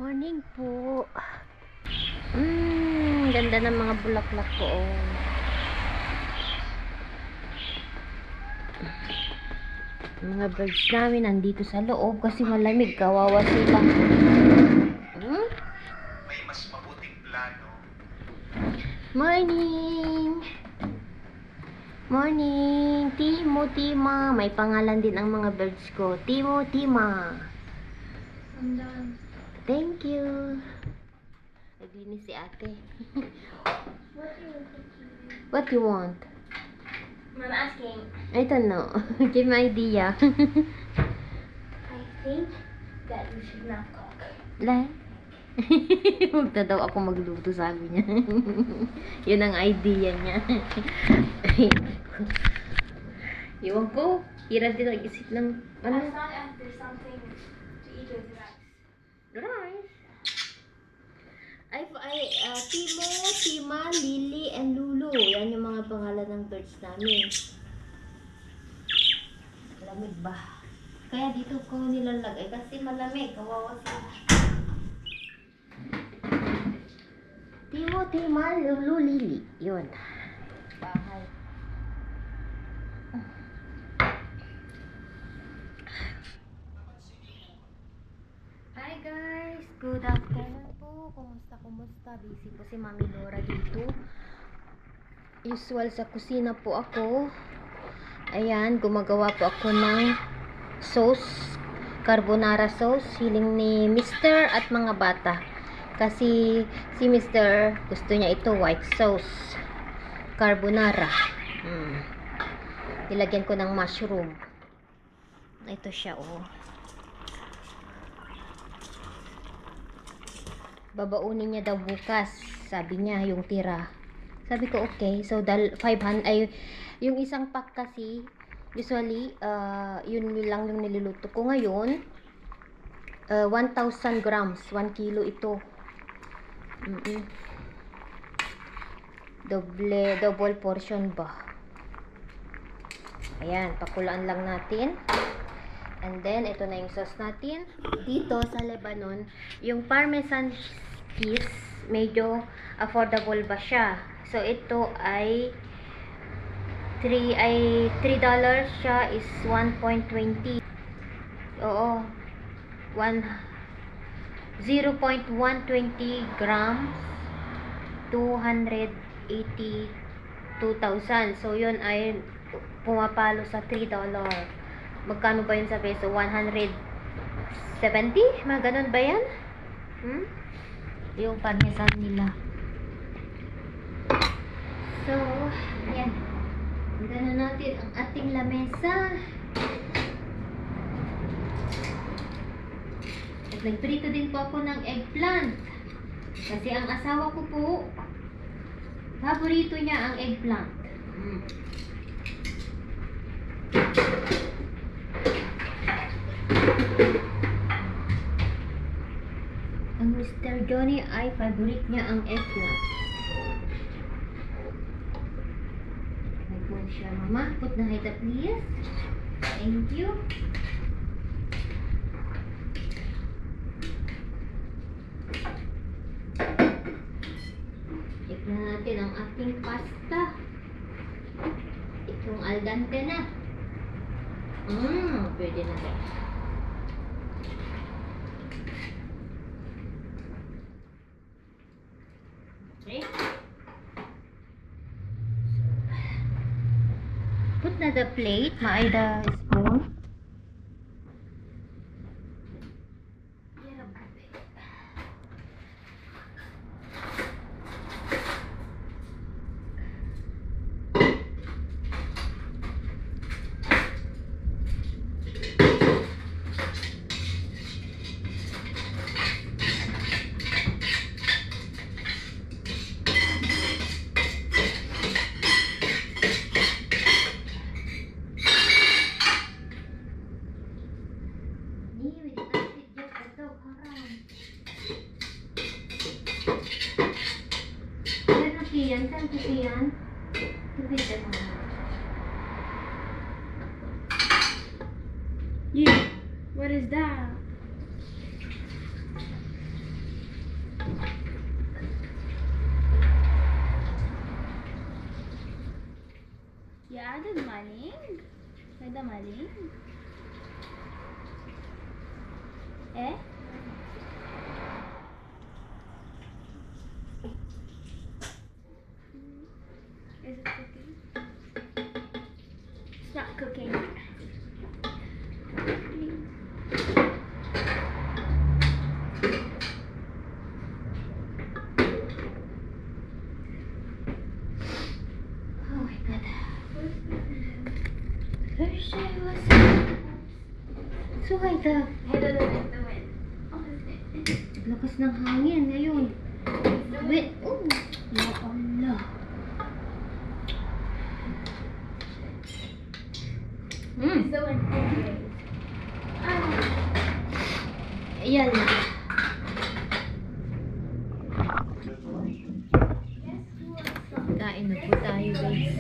Morning po. Ganda ng mga bulaklak ko. Mga birds namin nandito sa loob kasi malamig. Kawawa sila. May mas mabuting plano. Morning! Morning! Timo, Tima. May pangalan din ang mga birds ko. Timo, Tima. I'm done. Thank you. Naglinis si ate. What do you want? I'm asking. I don't know. Give me idea. I think that you should not cook. Lai? Huwag na daw ako magluto, sabi niya. Yun ang idea niya. Iwan ko. Hirap din mag-isip ng ano? As long as there's something to eat with rice. Rice. Timo, Tima, Lily, and Lulu. Yan yung mga pangalan ng birds namin. Malamig ba? Kaya dito ko nilalagay kasi malamig. Kawawa sila. Timo, Tima, Lulu, Lily. Yun. Bahay. Hi guys! Good afternoon po. Kumusta? Busy po si Mami Laura dito. Usual sa kusina po ako. Ayan, gumagawa po ako ng sauce. Carbonara sauce. Hiling ni Mr. at mga bata. Kasi si Mr. gusto niya ito white sauce. Carbonara. Nilagyan ko ng mushroom. Ito siya, oh. Babaunin niya daw bukas, sabi niya, yung tira. Sabi ko okay. So 500 ay yung isang pack kasi usually yun lang yung niluluto ko ngayon. 1,000 grams, 1 kilo ito. Double portion ba. Ayan, pakulaan lang natin. And then, ito na yung sauce natin. Dito sa Lebanon, yung parmesan cheese, medyo affordable ba siya. So, ito ay $3 siya is 1.20. Oo. 0.120 grams, 282,000. So, yun ay pumapalo sa $3. Magkano ba yun sa peso? 170? Mga ganun ba yan? Yung parmesan nila. So, yan. Gano'n natin ang ating lamesa. At nagprito din po ako ng eggplant. Kasi ang asawa ko po, paborito niya ang eggplant. Ang Mr. Johnny ay favorite niya ang eggplant. Nagpun siya, mama. Put na hita please. Thank you. Check na natin ang ating pasta. Itong al dente na. Pwede na rin. Okay. Put na the plate, maay the spoon. Kan kesian. Yeah. What is that? Ya, ada maling. Ada maling. Eh? Is it cooking? It's not cooking. Oh my God. Thursday was... So, Hey, the wind. Oh, lakas ng hangin ngayon. Wait. Oh, ya Allah. it's the wind. Okay. Ayan na. Kain na po tayo, guys.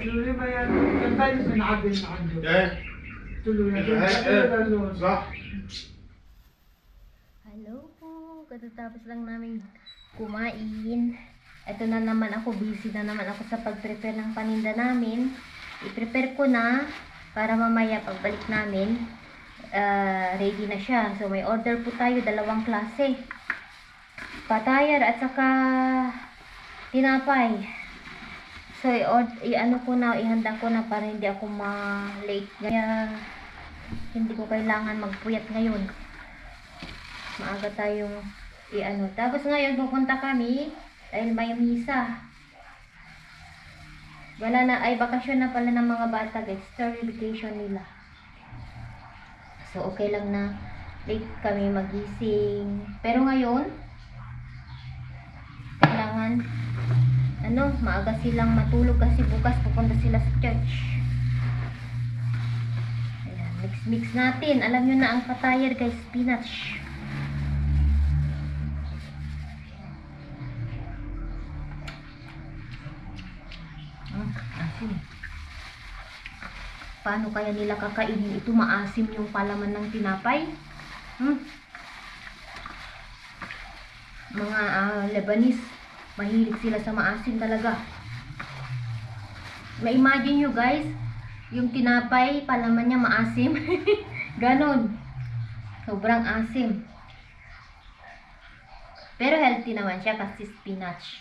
Tuloy ba yan? Yan tayo sa nakabili na kanyo. Eh, Tuloy na doon. صح. Hello po. Katatapos lang namin kumain. Ito na naman ako. Busy na naman ako sa pag-prepare ng paninda namin. I-prepare ko na para mamaya pagbalik namin, ready na siya. So may order po tayo, 2 klase. Patayar at saka tinapay. So i-ano ko na, ihanda ko na para hindi ako ma-late. Kaya hindi ko kailangan magpuyat ngayon. Maaga tayong i-ano. Tapos ngayon pupunta kami dahil may misa. Wala na, ay bakasyon na pala ng mga bata, guys. Story vacation nila. So okay lang na late kami magising. Pero ngayon kailangan maaga silang matulog kasi bukas pupunta sila sa church. Ayan, mix natin. Alam nyo na ang patayar, guys, spinach. Asim. Paano kaya nila kakainin ito? Maasim yung palaman ng tinapay. Mga Lebanese, mahilig sila sa maasim talaga. Ma-imagine nyo, guys, yung tinapay, palaman niya maasim. Ganon. Sobrang asim. Pero healthy naman siya kasi spinach.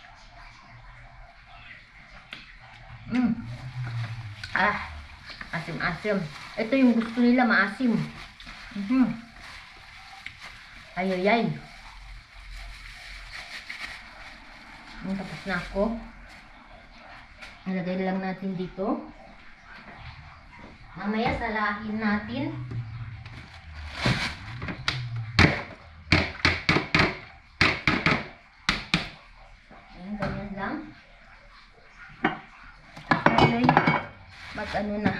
Asim-asim. Ito yung gusto nila, maasim. Ayayay. Tapos na ako. Nalagay lang natin dito. Mamaya salahin natin. Ayan, ganyan lang. Okay. Mag-ano na.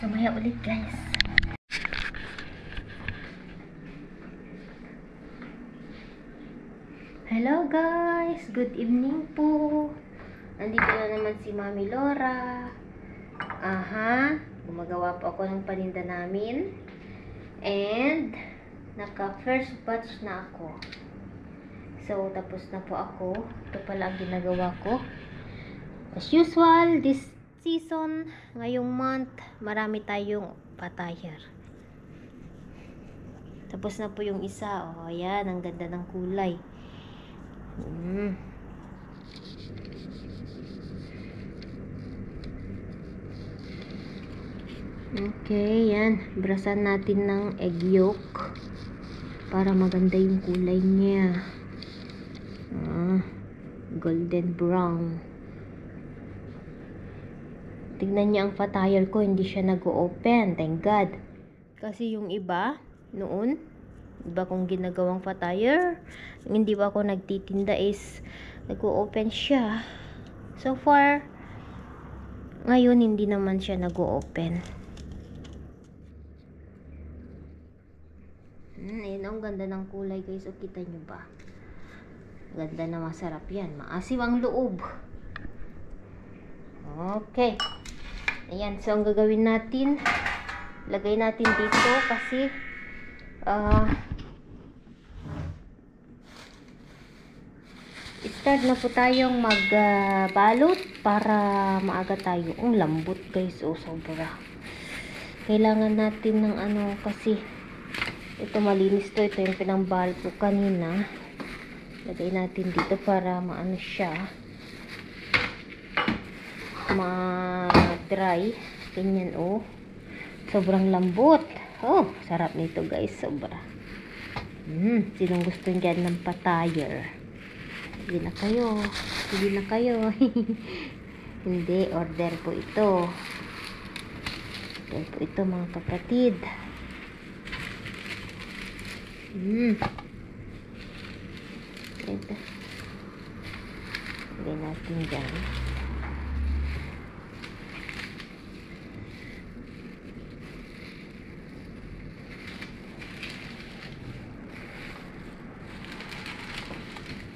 Sumaya ulit, guys. Hello guys, good evening po. Nandito na naman si Mami Laura. Gumagawa po ako ng paninda namin. And naka first batch na ako. So tapos na po ako. Ito pala ang ginagawa ko. As usual, this season, ngayong month, marami tayong patayar. Tapos na po yung isa. Oh, ayan, ang ganda ng kulay. Okay, yan. Brasan natin ng egg yolk para maganda yung kulay niya. Golden brown. Tignan niyo ang patayar ko, hindi siya nag-open. Thank God. Kasi yung iba, noon, iba kong ginagawang patayar, hindi pa ako nagtitinda is nag-open siya. So far, ngayon hindi naman siya nag-o-open. Ayun, ang ganda ng kulay guys. O, kita nyo ba? Ganda na, masarap yan. Maasim ang loob. Okay. Ayan, so ang gagawin natin, lagay natin dito kasi start na po tayong magbalot para maaga tayo. Ang lambot guys, oh, sobra. Kailangan natin ng ano kasi ito malinis to. Ito yung pinambalot ko kanina. Lagay natin dito para maano siya, ma-dry. Ganyan, oh. Sobrang lambot. Oh, sarap nito guys, sobra. Sinong gusto dyan ng patayer? Sige na kayo. Sige na kayo. Hindi, order po ito. Order po ito mga kapatid. Ito. Lagay natin dyan.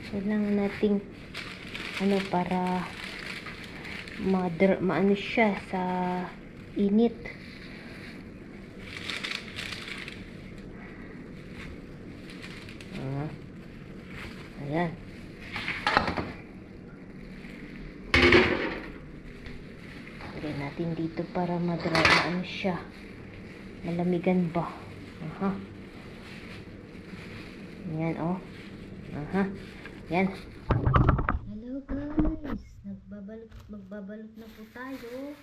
Kailangan nating ano para maano siya sa init. Ayan. Lagay natin dito para madry. Ano siya? Malamigan ba? Ayan, oh. Yan. Hello guys. Magbabalot na po tayo.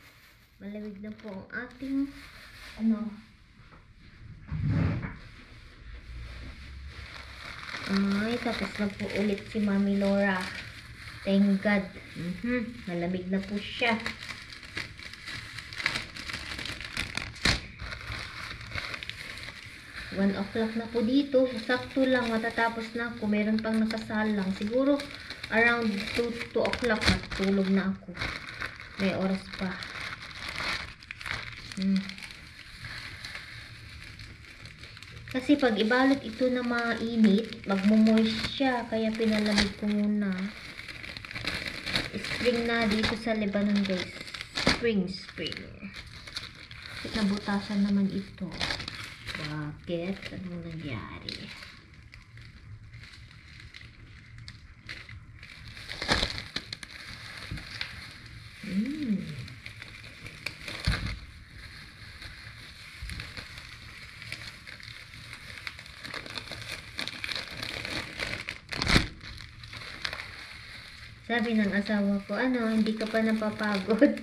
Malamig na po ang ating Ay, tapos na po ulit si Mami Laura. Thank God. Malamig na po siya. One o'clock na po dito. Sakto lang, matatapos na ako. Meron pang nakasalang. Siguro around 2 o'clock matulog na ako. May oras pa. Kasi pag ibalot ito na mainit, magmo-moist siya. Kaya pinalamig ko muna. Spring na dito sa Lebanon guys. Spring. Nabutasan naman ito. Bakit? Anong nangyari? Sabi ng asawa ko, hindi ka pa napapagod.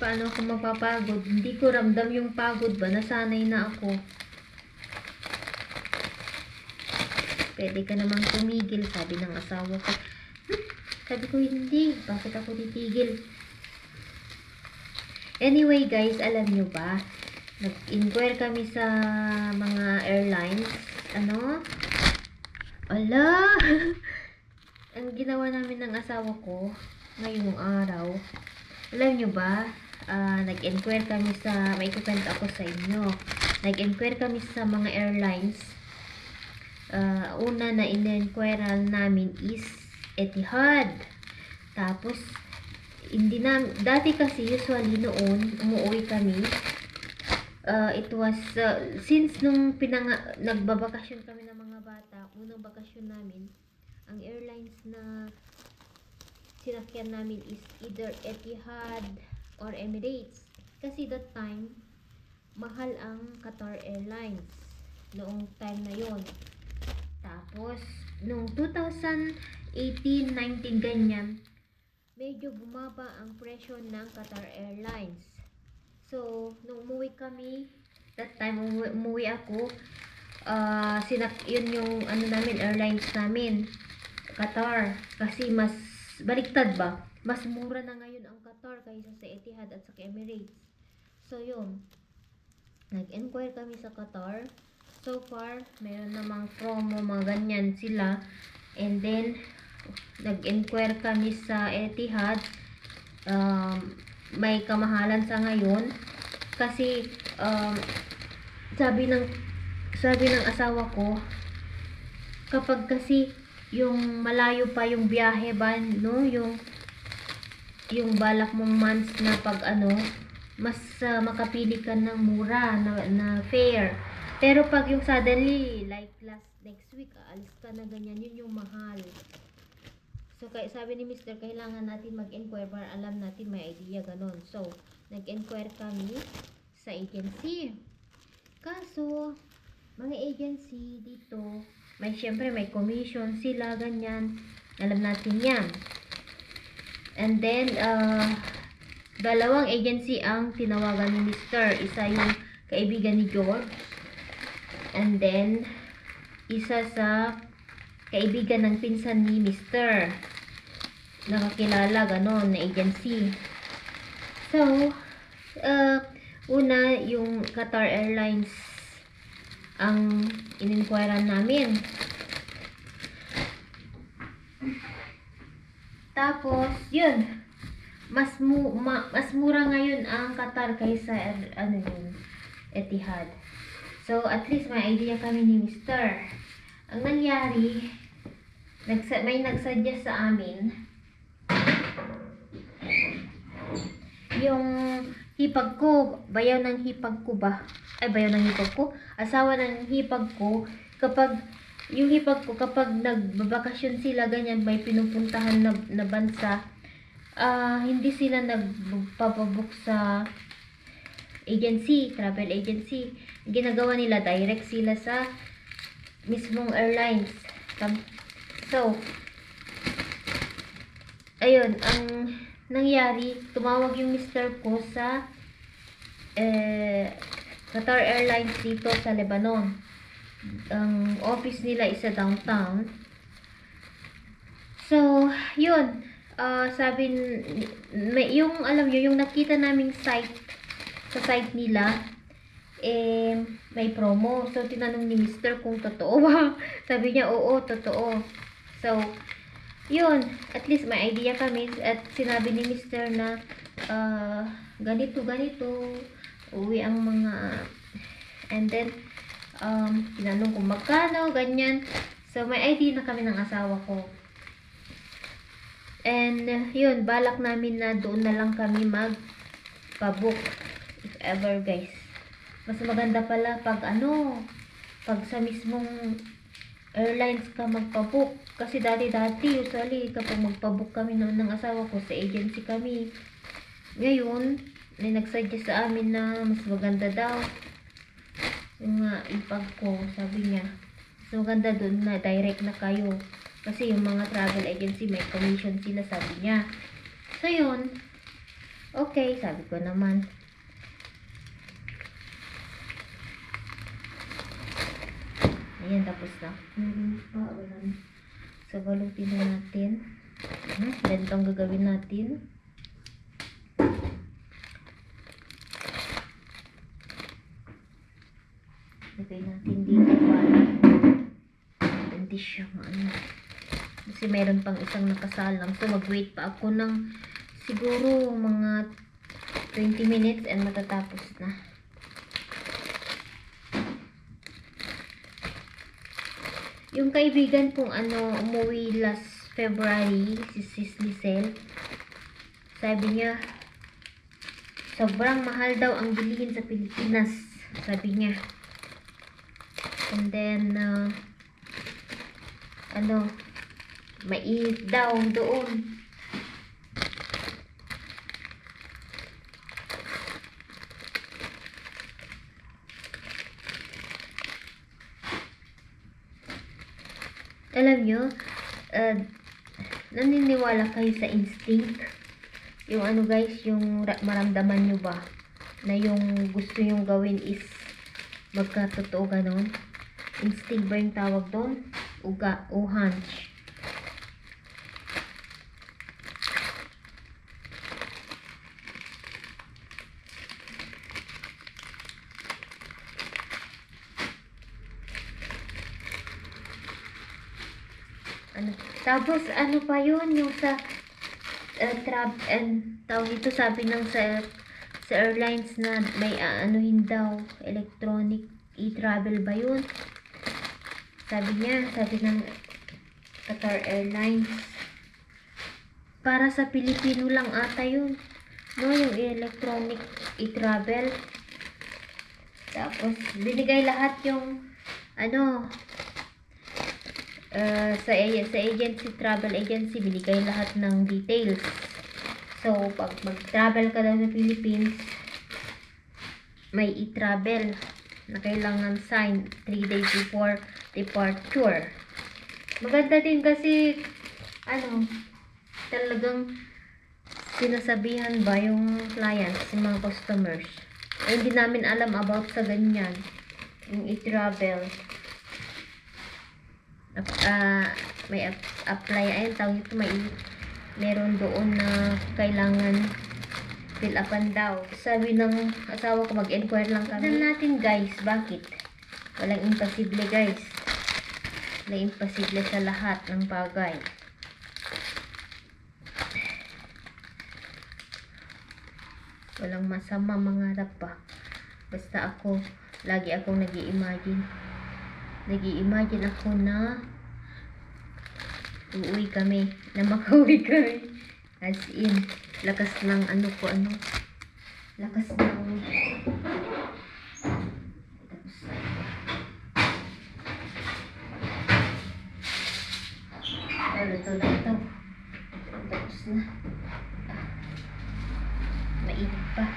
Paano ako mapapagod? Hindi ko ramdam yung pagod ba? Nasanay na ako. Pwede ka namang tumigil, sabi ng asawa ko. Sabi ko, hindi. Bakit ako titigil? Anyway guys, alam nyo ba? Nag-inquire kami sa mga airlines. Ala! Ang ginawa namin ng asawa ko ngayong araw, alam nyo ba, nag-inquire kami sa, may kukwento ako sa inyo, nag-inquire kami sa mga airlines. Una na in-inquire namin is Etihad. Tapos hindi na, dati kasi usually noon umuwi kami, it was since nung nagbabakasyon kami ng mga bata, unang bakasyon namin, ang airlines na sinakyan namin is either Etihad or Emirates. Kasi that time, mahal ang Qatar Airlines noong time na yon. Tapos, noong 2018-19 ganyan, medyo bumaba ang presyo ng Qatar Airlines. So, nung umuwi kami, that time umuwi ako, yun yung namin, airlines namin, Qatar. Kasi mas baliktad ba? Mas mura na ngayon ang Qatar kaysa sa Etihad at sa Emirates. So, yun. Nag-inquire kami sa Qatar. So far, meron namang promo, mga ganyan sila. And then, nag-inquire kami sa Etihad. May kamahalan sa ngayon kasi sabi ng asawa ko, kapag kasi yung malayo pa yung biyahe ba, no, yung balak mong months na pag mas makapili ka ng mura na fare. Pero pag yung suddenly, like next week, aalis ka na ganyan, yun yung mahal. So, sabi ni Mr., kailangan natin mag-inquire para alam natin, may idea, ganon. So, nag-inquire kami sa agency. Kaso, mga agency dito, syempre may commission sila, ganyan. Alam natin yan. And then, dalawang agency ang tinawagan ni Mr. Isa yung kaibigan ni George. And then, isa sa kaibigan ng pinsan ni Mr. Nakakilala, ganon, na agency. So, una, yung Qatar Airlines ang in-inquirean namin. Tapos, yun, mas mura ngayon ang Qatar kaysa Etihad. So, at least may idea kami ni Mr. Ang nangyari, may nagsuggest sa amin yung hipag ko, bayaw ng hipag ko ba? Bayaw ng hipag ko? Asawa ng hipag ko, kapag nagbabakasyon sila, ganyan, may pinupuntahan na bansa, hindi sila nagpapabook sa agency, travel agency. Ginagawa nila, direct sila sa mismong airlines. So, ayun, ang nangyari, tumawag yung Mr. ko sa Qatar Airlines dito sa Lebanon. Ang office nila is sa downtown. So, yun, sabi, yung alam nyo, yung nakita naming site, sa site nila, may promo. So, tinanong ni Mr. kung totoo ba. Sabi niya, oo, totoo. So, yun, at least may idea kami. At sinabi ni Mr. na, ganito, uwi ang mga, and then, tinanong kung magkano, ganyan. So, may idea na kami ng asawa ko. And, yun, balak namin na doon na lang kami magpabook. If ever, guys. Mas maganda pala pag pag sa mismong airlines ka magpabook. Kasi dati, usually, kapag magpabook kami noon ng asawa ko, sa agency kami. Ngayon, may nagsuggest sa amin na mas maganda daw. Yung ipag ko, sabi niya, mas maganda doon na direct na kayo. Kasi yung mga travel agency, may commission sila, sabi niya. So, yun. Okay, sabi ko naman. Ayan, tapos na. So, balutin na natin. Ganito ang gagawin natin. Lagay natin dito para hindi siya kasi meron pang isang nakasalang. So, mag-wait pa ako ng siguro mga 20 minutes and matatapos na. Yung kaibigan kong umuwi last February, si Sis Lisel, sabi niya, sobrang mahal daw ang bilihin sa Pilipinas, sabi niya. And then, mainit daw doon. Alam nyo, naniniwala kayo sa instinct? Yung guys, yung maramdaman nyo ba na yung gusto yung gawin is magkatotoo, ganon? Instinct ba yung tawag doon? O hunch? Tapos, ano pa yun, yung sa tawag ito, sabi ng sa airlines na may anuhin daw, electronic e-travel ba yun? Sabi ng Qatar Airlines, para sa Pilipino lang ata yun, no, yung electronic e-travel. Tapos, binigay lahat yung, ano, sa agency, travel agency, binigay lahat ng details. So, pag mag-travel ka daw sa Philippines, may e-travel na kailangan sign 3 days before departure. Maganda din kasi, ano, talagang sinasabihan ba yung clients, yung mga customers. Ay, hindi namin alam about sa ganyan, yung e-travel. May apply, ayun, tawag ito, meron doon na kailangan fill upan daw. Sabi ng asawa ko, mag-inquire lang kami. Tignan natin guys, bakit? Walang imposible guys. Walang imposible sa lahat ng bagay. Walang masama mangarap pa. Basta ako, lagi akong nag-i-imagine ako na uuwi kami, na makauwi kami. As in, lakas ng lakas ng ito. Tapos na. Mainit pa.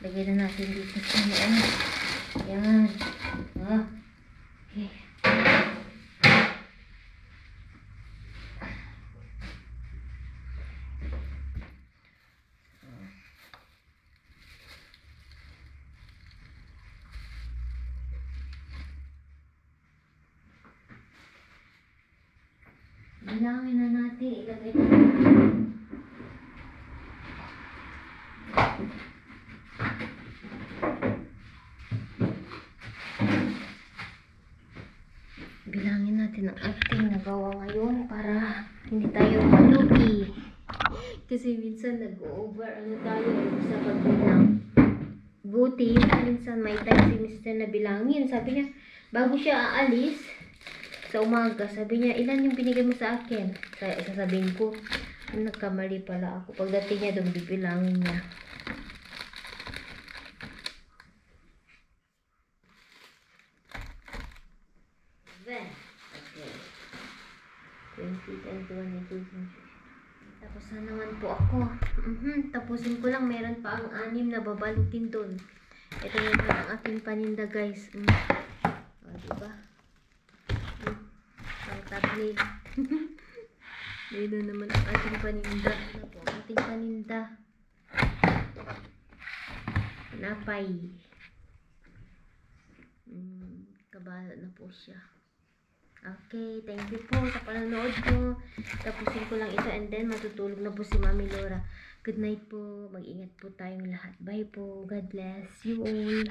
Lagay na natin dito sa ano. Yan. Okay. Bilangin na natin, ilagay ko. Bilangin natin ang ating nagawa ngayon para hindi tayo malugi. Kasi minsan nag-over tayo sa pagbilang. Buti, minsan may time si Mr. na bilangin. Sabi niya, bago siya aalis, sa umaga, sabi niya, ilan yung binigay mo sa akin? Sasabihin ko, nagkamali pala ako. Pagdating niya doon, bibilangin niya. Then, okay. 20, 21, 22. Tapos na naman po ako. Tapusin ko lang, meron pa ang 6 na babalutin doon. Ito na ang aking paninda guys. O, diba? Ang thumbnail. Dito naman ang ating paninda. Ano po? Ang ating paninda. Napay. Kabalo na po siya. Okay, thank you po sa panonood ko. Tapusin ko lang ito and then matutulog na po si Mami Laura. Good night po. Mag-ingat po tayong lahat. Bye po. God bless you all.